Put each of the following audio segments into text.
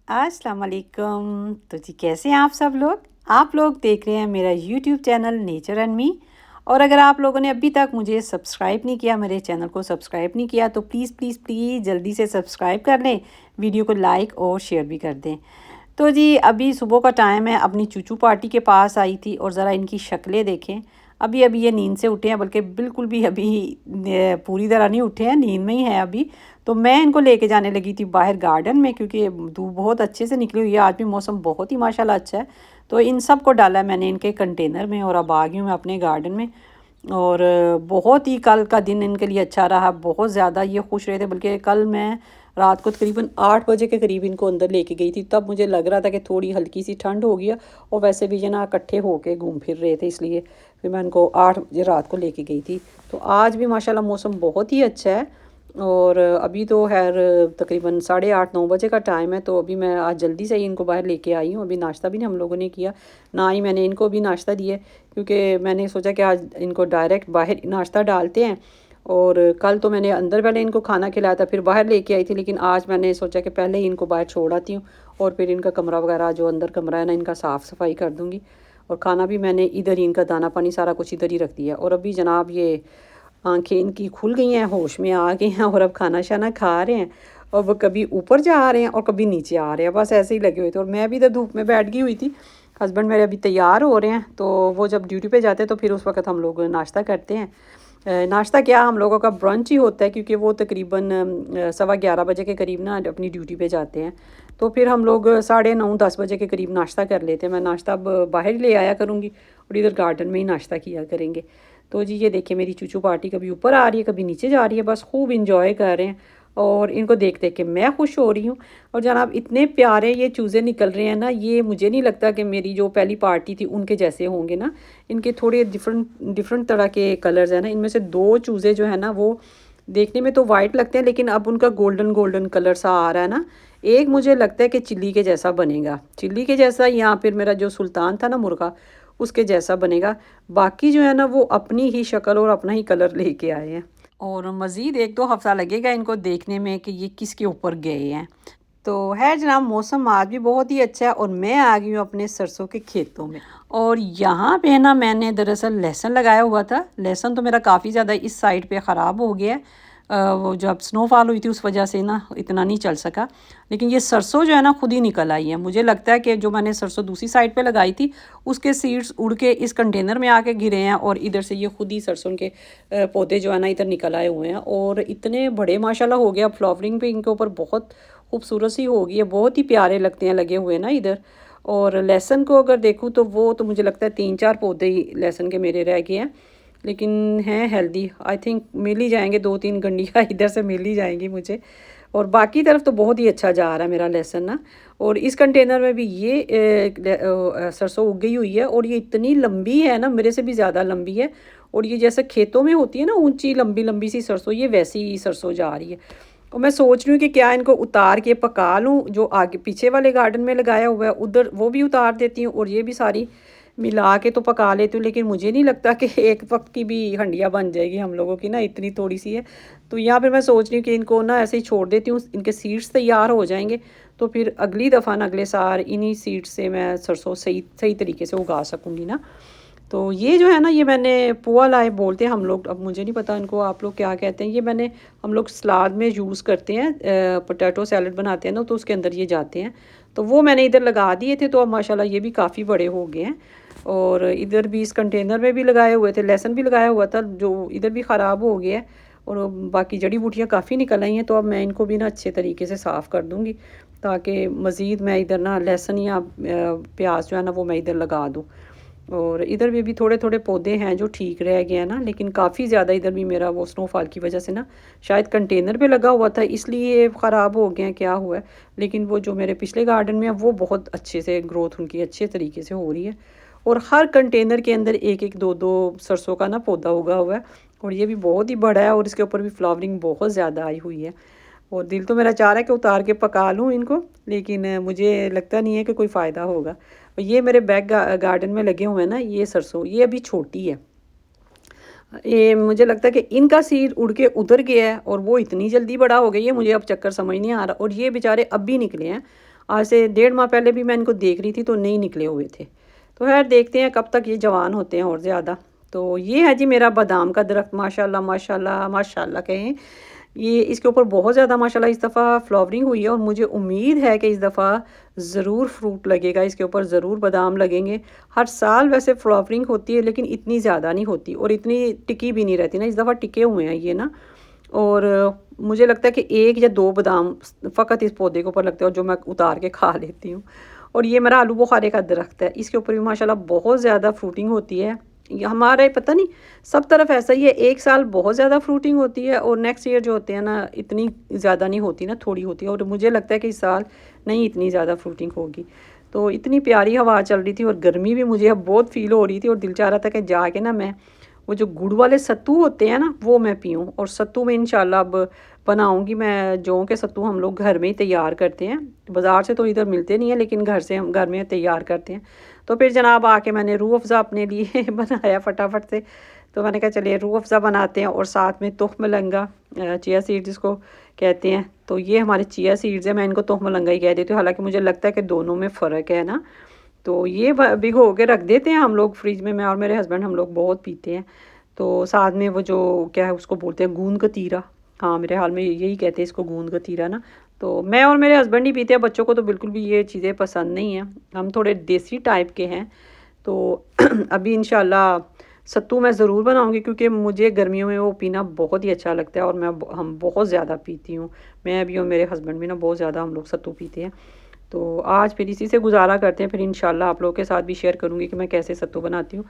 अस्सलाम वालेकुम। तो जी कैसे हैं आप सब लोग? आप लोग देख रहे हैं मेरा YouTube channel nature and me. और अगर आप लोगों ने अभी तक मुझे सब्सक्राइब नहीं किया, मेरे चैनल को सब्सक्राइब नहीं किया, तो प्लीज़ प्लीज़ प्लीज़ जल्दी से सब्सक्राइब कर लें, वीडियो को लाइक और शेयर भी कर दें। तो जी अभी सुबह का टाइम है, अपनी चूचू पार्टी के पास आई थी और ज़रा इनकी शक्लें देखें। अभी अभी ये नींद से उठे हैं, बल्कि बिल्कुल भी अभी पूरी तरह नहीं उठे हैं, नींद में ही है अभी। तो मैं इनको लेके जाने लगी थी बाहर गार्डन में, क्योंकि धूप बहुत अच्छे से निकली हुई है, आज भी मौसम बहुत ही माशाल्लाह अच्छा है। तो इन सब को डाला मैंने इनके कंटेनर में और अब आ गई हूँ मैं अपने गार्डन में। और बहुत ही कल का दिन इनके लिए अच्छा रहा, बहुत ज़्यादा ये खुश रहे थे। बल्कि कल मैं रात को तकरीबन 8 बजे के करीब इनको अंदर लेके गई थी, तब मुझे लग रहा था कि थोड़ी हल्की सी ठंड हो गई है। और वैसे भी ये ना इकट्ठे होके घूम फिर रहे थे, इसलिए फिर मैं इनको 8 बजे रात को लेके गई थी। तो आज भी माशाल्लाह मौसम बहुत ही अच्छा है। और अभी तो खैर तकरीबन 8:30-9 बजे का टाइम है। तो अभी मैं आज जल्दी से ही इनको बाहर लेके आई हूँ। अभी नाश्ता भी नहीं हम लोगों ने किया, ना ही मैंने इनको भी नाश्ता दिया, क्योंकि मैंने सोचा कि आज इनको डायरेक्ट बाहर नाश्ता डालते हैं। और कल तो मैंने अंदर पहले इनको खाना खिलाया था, फिर बाहर लेके आई थी, लेकिन आज मैंने सोचा कि पहले ही इनको बाहर छोड़ आती हूँ और फिर इनका कमरा वगैरह जो अंदर कमरा है ना, इनका साफ़ सफाई कर दूँगी। और खाना भी मैंने इधर ही, इनका दाना पानी सारा कुछ इधर ही रख दिया। और अभी जनाब ये आंखें इनकी खुल गई हैं, होश में आ गए हैं और अब खाना शाना खा रहे हैं। और वो कभी ऊपर जा रहे हैं और कभी नीचे आ रहे हैं, बस ऐसे ही लगे हुए थे। और मैं भी इधर धूप में बैठ गई हुई थी। हस्बैंड मेरे अभी तैयार हो रहे हैं, तो वो जब ड्यूटी पे जाते हैं तो फिर उस वक्त हम लोग नाश्ता करते हैं। नाश्ता क्या, हम लोगों का ब्रंच ही होता है, क्योंकि वो तकरीबन 11:15 बजे के करीब ना अपनी ड्यूटी पे जाते हैं। तो फिर हम लोग 9:30-10 बजे के करीब नाश्ता कर लेते हैं। मैं नाश्ता अब बाहर ही ले आया करूँगी और इधर गार्डन में ही नाश्ता किया करेंगे। तो जी ये देखिए मेरी चूचू पार्टी कभी ऊपर आ रही है, कभी नीचे जा रही है, बस खूब इंजॉय कर रहे हैं। और इनको देख देख के मैं खुश हो रही हूँ। और जनाब इतने प्यारे ये चूज़े निकल रहे हैं ना, ये मुझे नहीं लगता कि मेरी जो पहली पार्टी थी उनके जैसे होंगे ना। इनके थोड़े डिफरेंट डिफरेंट तरह के कलर्स हैं ना। इनमें से दो चूज़े जो है ना, वो देखने में तो वाइट लगते हैं, लेकिन अब उनका गोल्डन गोल्डन कलर सा आ रहा है ना। एक मुझे लगता है कि चिल्ली के जैसा बनेगा, चिल्ली के जैसा, या फिर मेरा जो सुल्तान था ना मुर्गा, उसके जैसा बनेगा। बाकी जो है ना वो अपनी ही शक्ल और अपना ही कलर लेके आए हैं। और मज़ीद 1-2 हफ्ता लगेगा इनको देखने में कि ये किसके ऊपर गए हैं। तो है जनाब, मौसम आज भी बहुत ही अच्छा है और मैं आ गई हूँ अपने सरसों के खेतों में। और यहाँ पे ना मैंने दरअसल लहसुन लगाया हुआ था। लहसुन तो मेरा काफ़ी ज़्यादा इस साइड पे ख़राब हो गया है। वो जब स्नोफॉल हुई थी उस वजह से ना इतना नहीं चल सका। लेकिन ये सरसों जो है ना खुद ही निकल आई है। मुझे लगता है कि जो मैंने सरसों दूसरी साइड पे लगाई थी उसके सीड्स उड़ के इस कंटेनर में आके गिरे हैं, और इधर से ये खुद ही सरसों के पौधे जो है ना इधर निकल आए हुए हैं। और इतने बड़े माशाल्लाह हो गया, फ्लावरिंग भी इनके ऊपर बहुत खूबसूरत सी हो गई है, बहुत ही प्यारे लगते हैं लगे हुए ना इधर। और लहसुन को अगर देखूँ तो वो तो मुझे लगता है 3-4 पौधे ही लहसुन के मेरे रह गए हैं, लेकिन हैं हेल्दी। आई थिंक मिल ही जाएंगे, 2-3 गंडियाँ इधर से मिल ही जाएंगी मुझे। और बाकी तरफ तो बहुत ही अच्छा जा रहा है मेरा लहसुन ना। और इस कंटेनर में भी ये सरसों उग गई हुई है, और ये इतनी लंबी है ना, मेरे से भी ज़्यादा लंबी है। और ये जैसे खेतों में होती है ना ऊंची लंबी लंबी सी सरसों, ये वैसी ही सरसों जा रही है। और मैं सोच रही हूँ कि क्या इनको उतार के पका लूँ, जो आगे पीछे वाले गार्डन में लगाया हुआ है उधर वो भी उतार देती हूँ, और ये भी सारी मिला के तो पका लेती हूँ। लेकिन मुझे नहीं लगता कि एक वक्त की भी हंडिया बन जाएगी हम लोगों की ना, इतनी थोड़ी सी है। तो यहाँ फिर मैं सोच रही हूँ कि इनको ना ऐसे ही छोड़ देती हूँ, इनके सीड्स तैयार हो जाएंगे, तो फिर अगली दफ़ा ना अगले साल इन्हीं सीड्स से मैं सरसों सही सही तरीके से उगा सकूँगी ना। तो ये जो है ना, ये मैंने पुआ लाए बोलते हैं हम लोग, अब मुझे नहीं पता इनको आप लोग क्या कहते हैं। ये मैंने हम लोग सलाद में यूज़ करते हैं, पोटैटो सैलड बनाते हैं ना, तो उसके अंदर ये जाते हैं। तो वो मैंने इधर लगा दिए थे, तो अब माशाल्लाह ये भी काफ़ी बड़े हो गए हैं। और इधर भी इस कंटेनर में भी लगाए हुए थे, लहसुन भी लगाया हुआ था जो इधर भी ख़राब हो गया है। और बाकी जड़ी बूटियाँ काफ़ी निकल आई हैं, तो अब मैं इनको भी ना अच्छे तरीके से साफ़ कर दूँगी, ताकि मज़ीद मैं इधर ना लहसुन या प्याज जो है ना वो मैं इधर लगा दूँ। और इधर भी थोड़े थोड़े पौधे हैं जो ठीक रह गए हैं ना, लेकिन काफ़ी ज़्यादा इधर भी मेरा वो स्नोफॉल की वजह से ना, शायद कंटेनर पे लगा हुआ था इसलिए ख़राब हो गए हैं, क्या हुआ है। लेकिन वो जो मेरे पिछले गार्डन में है वो बहुत अच्छे से ग्रोथ उनकी अच्छे तरीके से हो रही है। और हर कंटेनर के अंदर एक एक दो दो सरसों का ना पौधा उगा हुआ है, और ये भी बहुत ही बड़ा है, और इसके ऊपर भी फ्लावरिंग बहुत ज़्यादा आई हुई है। और दिल तो मेरा चाह रहा है कि उतार के पका लूँ इनको, लेकिन मुझे लगता नहीं है कि कोई फ़ायदा होगा। और ये मेरे बैक गार्डन में लगे हुए हैं ना ये सरसों, ये अभी छोटी है। ये मुझे लगता है कि इनका सीड उड़ के उधर गया है और वो इतनी जल्दी बड़ा हो गई है, मुझे अब चक्कर समझ नहीं आ रहा। और ये बेचारे अब भी निकले हैं, आज से 1.5 माह पहले भी मैं इनको देख रही थी तो नहीं निकले हुए थे। तो खैर देखते हैं कब तक ये जवान होते हैं और ज़्यादा। तो ये है जी मेरा बादाम का दरख्त, माशाल्लाह माशाल्लाह माशाल्लाह कहें। ये इसके ऊपर बहुत ज़्यादा माशाल्लाह इस दफ़ा फ्लावरिंग हुई है और मुझे उम्मीद है कि इस दफ़ा ज़रूर फ्रूट लगेगा, इसके ऊपर ज़रूर बादाम लगेंगे। हर साल वैसे फ्लावरिंग होती है लेकिन इतनी ज़्यादा नहीं होती और इतनी टिकी भी नहीं रहती ना, इस दफ़ा टिके हुए हैं ये ना। और मुझे लगता है कि 1 या 2 बादाम फ़कत इस पौधे के ऊपर लगते हैं और जो मैं उतार के खा लेती हूँ। और ये मेरा आलू बुखारे का दरख्त है, इसके ऊपर भी माशाल्लाह बहुत ज़्यादा फ्रूटिंग होती है। ये हमारे पता नहीं सब तरफ ऐसा ही है, एक साल बहुत ज़्यादा फ्रूटिंग होती है और नेक्स्ट ईयर जो होते हैं ना इतनी ज़्यादा नहीं होती ना, थोड़ी होती है। और मुझे लगता है कि इस साल नहीं इतनी ज़्यादा फ्रूटिंग होगी। तो इतनी प्यारी हवा चल रही थी और गर्मी भी मुझे अब बहुत फ़ील हो रही थी और दिल चाह रहा था कि जाके ना मैं वो जो गुड़ वाले सत्तू होते हैं ना वो मैं पीऊँ। और सत्तू में इंशाल्लाह अब बनाऊँगी मैं, जौ के सत्तू हम लोग घर में ही तैयार करते हैं, बाज़ार से तो इधर मिलते नहीं हैं लेकिन घर से हम घर में तैयार करते हैं। तो फिर जनाब आके मैंने रूह अफ़ज़ा अपने लिए बनाया फटाफट से। तो मैंने कहा चलिए रूह अफ़ज़ा बनाते हैं और साथ में तुख मलंगा, चिया सीड्स जिसको कहते हैं। तो ये हमारे चिया सीड्स हैं, मैं इनको तुख मलंगा ही कह देती हूँ, हालाँकि मुझे लगता है कि दोनों में फ़र्क है ना। तो ये भिगो के रख देते हैं हम लोग फ्रिज में, मैं और मेरे हस्बैंड हम लोग बहुत पीते हैं। तो साथ में वो जो क्या है उसको बोलते हैं गूंद कतीरा, हाँ मेरे हाल में यही कहते हैं इसको, गूंद कतीरा ना। तो मैं और मेरे हस्बैंड ही पीते हैं, बच्चों को तो बिल्कुल भी ये चीज़ें पसंद नहीं हैं, हम थोड़े देसी टाइप के हैं। तो अभी इंशाल्लाह सत्तू मैं ज़रूर बनाऊंगी क्योंकि मुझे गर्मियों में वो पीना बहुत ही अच्छा लगता है और हम बहुत ज़्यादा पीती हूँ। मैं भी और मेरे हस्बैंड भी ना बहुत ज़्यादा हम लोग सत्तू पीते हैं। तो आज फिर इसी से गुज़ारा करते हैं, फिर इंशाल्लाह आप लोगों के साथ भी शेयर करूँगी कि मैं कैसे सत्तू बनाती हूँ।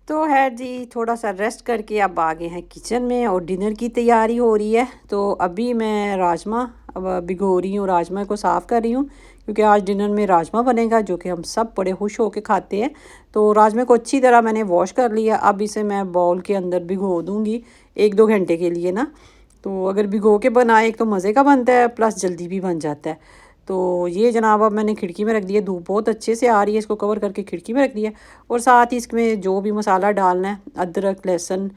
तो है जी, थोड़ा सा रेस्ट करके अब आ गए हैं किचन में और डिनर की तैयारी हो रही है। तो अभी मैं राजमा अब भिगो रही हूँ, राजमा को साफ़ कर रही हूँ क्योंकि आज डिनर में राजमा बनेगा जो कि हम सब बड़े खुश होकर खाते हैं। तो राजमे को अच्छी तरह मैंने वॉश कर लिया, अब इसे मैं बाउल के अंदर भिगो दूँगी 1-2 घंटे के लिए ना। तो अगर भिगो के बनाए एक तो मज़े का बनता है प्लस जल्दी भी बन जाता है। तो ये जनाब अब मैंने खिड़की में रख दिया, धूप बहुत अच्छे से आ रही है, इसको कवर करके खिड़की में रख दिया। और साथ ही इसमें जो भी मसाला डालना है, अदरक लहसुन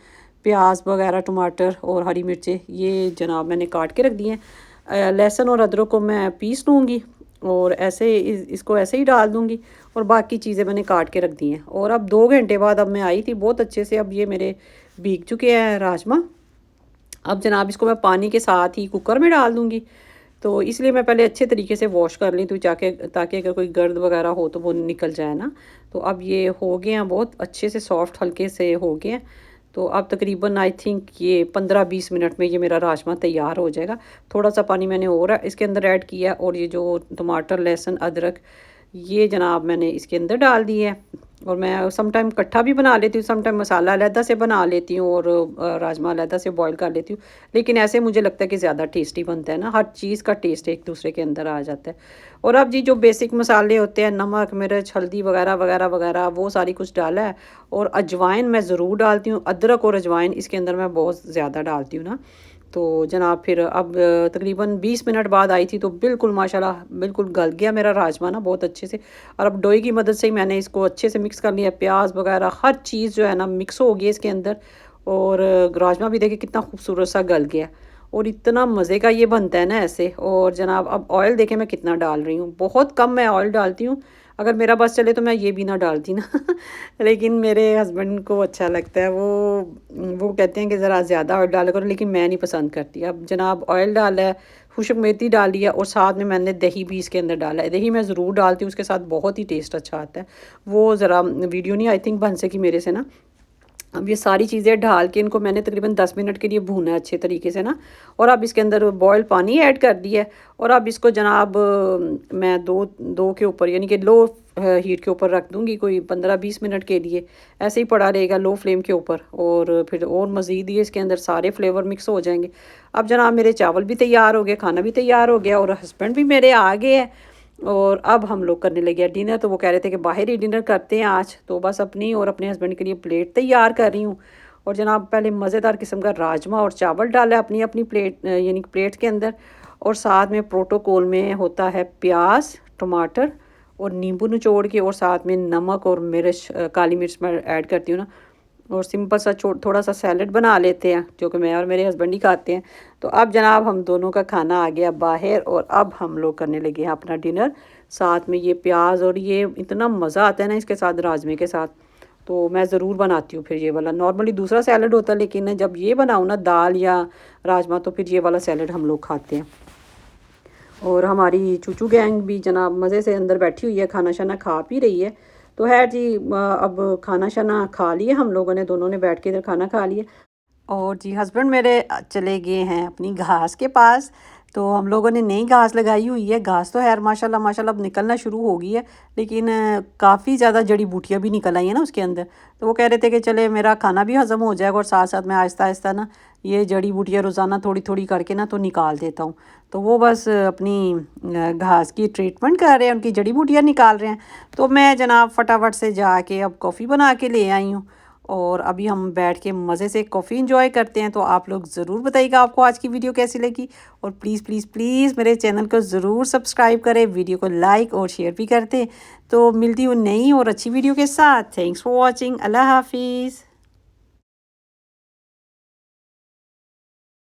प्याज वगैरह टमाटर और हरी मिर्चें, ये जनाब मैंने काट के रख दिए हैं। लहसुन और अदरक को मैं पीस लूँगी और ऐसे इसको ऐसे ही डाल दूँगी और बाकी चीज़ें मैंने काट के रख दी हैं। और अब 2 घंटे बाद अब मैं आई थी बहुत अच्छे से, अब ये मेरे भीग चुके हैं राजमा। अब जनाब इसको मैं पानी के साथ ही कुकर में डाल दूँगी। तो इसलिए मैं पहले अच्छे तरीके से वॉश कर ली तो जाके, ताकि अगर कोई गर्द वगैरह हो तो वो निकल जाए ना। तो अब ये हो गए हैं बहुत अच्छे से सॉफ्ट, हल्के से हो गए हैं। तो अब तकरीबन आई थिंक ये 15-20 मिनट में ये मेरा राजमा तैयार हो जाएगा। थोड़ा सा पानी मैंने और इसके अंदर ऐड किया और ये जो टमाटर लहसुन अदरक ये जनाब मैंने इसके अंदर डाल दिए है। और मैं सम टाइम इकट्ठा भी बना लेती हूँ, सम टाइम मसाला अलहदा से बना लेती हूँ और राजमा अलहदा से बॉईल कर लेती हूँ। लेकिन ऐसे मुझे लगता है कि ज़्यादा टेस्टी बनता है ना, हर चीज़ का टेस्ट एक दूसरे के अंदर आ जाता है। और अब जी जो बेसिक मसाले होते हैं, नमक मिर्च हल्दी वगैरह वगैरह वगैरह वो सारी कुछ डाला है। और अजवाइन मैं ज़रूर डालती हूँ, अदरक और अजवाइन इसके अंदर मैं बहुत ज़्यादा डालती हूँ ना। तो जनाब फिर अब तकरीबन 20 मिनट बाद आई थी तो बिल्कुल माशाल्लाह बिल्कुल गल गया मेरा राजमा ना बहुत अच्छे से। और अब डोई की मदद से ही मैंने इसको अच्छे से मिक्स कर लिया, प्याज वगैरह हर चीज़ जो है ना मिक्स हो गई इसके अंदर। और राजमा भी देखिए कितना खूबसूरत सा गल गया और इतना मज़े का ये बनता है ना ऐसे। और जनाब अब ऑयल देखें मैं कितना डाल रही हूँ, बहुत कम मैं ऑयल डालती हूँ, अगर मेरा बस चले तो मैं ये भी ना डालती ना लेकिन मेरे हस्बैंड को अच्छा लगता है, वो कहते हैं कि ज़रा ज़्यादा ऑयल डाला करो, लेकिन मैं नहीं पसंद करती। अब जनाब ऑयल डाला है, खुशक मेथी डाली है और साथ में मैंने दही भी इसके अंदर डाला है। दही मैं ज़रूर डालती हूँ, उसके साथ बहुत ही टेस्ट अच्छा आता है। वो ज़रा वीडियो नहीं आई थिंक बन सकी मेरे से ना। अब ये सारी चीज़ें डाल के इनको मैंने तकरीबन 10 मिनट के लिए भूना है अच्छे तरीके से ना। और अब इसके अंदर बॉयल पानी ऐड कर दिया है और अब इसको जनाब मैं दो के ऊपर यानी कि लो हीट के ऊपर रख दूँगी कोई 15-20 मिनट के लिए, ऐसे ही पड़ा रहेगा लो फ्लेम के ऊपर। और फिर और मज़ीद ये इसके अंदर सारे फ्लेवर मिक्स हो जाएंगे। अब जनाब मेरे चावल भी तैयार हो गए, खाना भी तैयार हो गया और हस्बैंड भी मेरे आ गए हैं। और अब हम लोग करने लगे डिनर। तो वो कह रहे थे कि बाहर ही डिनर करते हैं आज, तो बस अपनी और अपने हस्बैंड के लिए प्लेट तैयार कर रही हूँ। और जनाब पहले मज़ेदार किस्म का राजमा और चावल डाला अपनी अपनी प्लेट यानी प्लेट के अंदर। और साथ में प्रोटोकॉल में होता है प्याज टमाटर और नींबू निचोड़ के और साथ में नमक और मिर्च काली मिर्च मैं ऐड करती हूँ ना। और सिंपल सा थोड़ा सा सैलड बना लेते हैं, जो कि मैं और मेरे हस्बैंड ही खाते हैं। तो अब जनाब हम दोनों का खाना आ गया बाहर और अब हम लोग करने लगे हैं अपना डिनर। साथ में ये प्याज और ये इतना मज़ा आता है ना इसके साथ, राजमे के साथ। तो मैं ज़रूर बनाती हूँ फिर ये वाला। नॉर्मली दूसरा सैलड होता है, लेकिन जब ये बनाऊँ ना दाल या राजमा, तो फिर ये वाला सैलड हम लोग खाते हैं। और हमारी चूचू गैंग भी जनाब मज़े से अंदर बैठी हुई है, खाना शाना खा पी रही है। तो है जी, अब खाना शाना खा लिए हम लोगों ने, दोनों ने बैठ के इधर खाना खा लिया। और जी हस्बैंड मेरे चले गए हैं अपनी घास के पास। तो हम लोगों ने नई घास लगाई हुई है। घास तो खैर माशाल्लाह माशाल्लाह अब निकलना शुरू हो गई है, लेकिन काफ़ी ज़्यादा जड़ी बूटियाँ भी निकल आई हैं ना उसके अंदर। तो वो कह रहे थे कि चले मेरा खाना भी हज़म हो जाएगा और साथ साथ मैं आहिस्ता आहिस्ता ना ये जड़ी बूटियाँ रोज़ाना थोड़ी थोड़ी करके ना तो निकाल देता हूँ। तो वो बस अपनी घास की ट्रीटमेंट कर रहे हैं, उनकी जड़ी बूटियाँ निकाल रहे हैं। तो मैं जनाब फटाफट से जाके अब कॉफ़ी बना के ले आई हूँ और अभी हम बैठ के मज़े से कॉफ़ी इंजॉय करते हैं। तो आप लोग ज़रूर बताइएगा आपको आज की वीडियो कैसी लगी, और प्लीज़ प्लीज़ प्लीज़ मेरे चैनल को ज़रूर सब्सक्राइब करें, वीडियो को लाइक और शेयर भी करते। तो मिलती हूँ नई और अच्छी वीडियो के साथ। Thanks for watching. अल्लाह हाफिज़।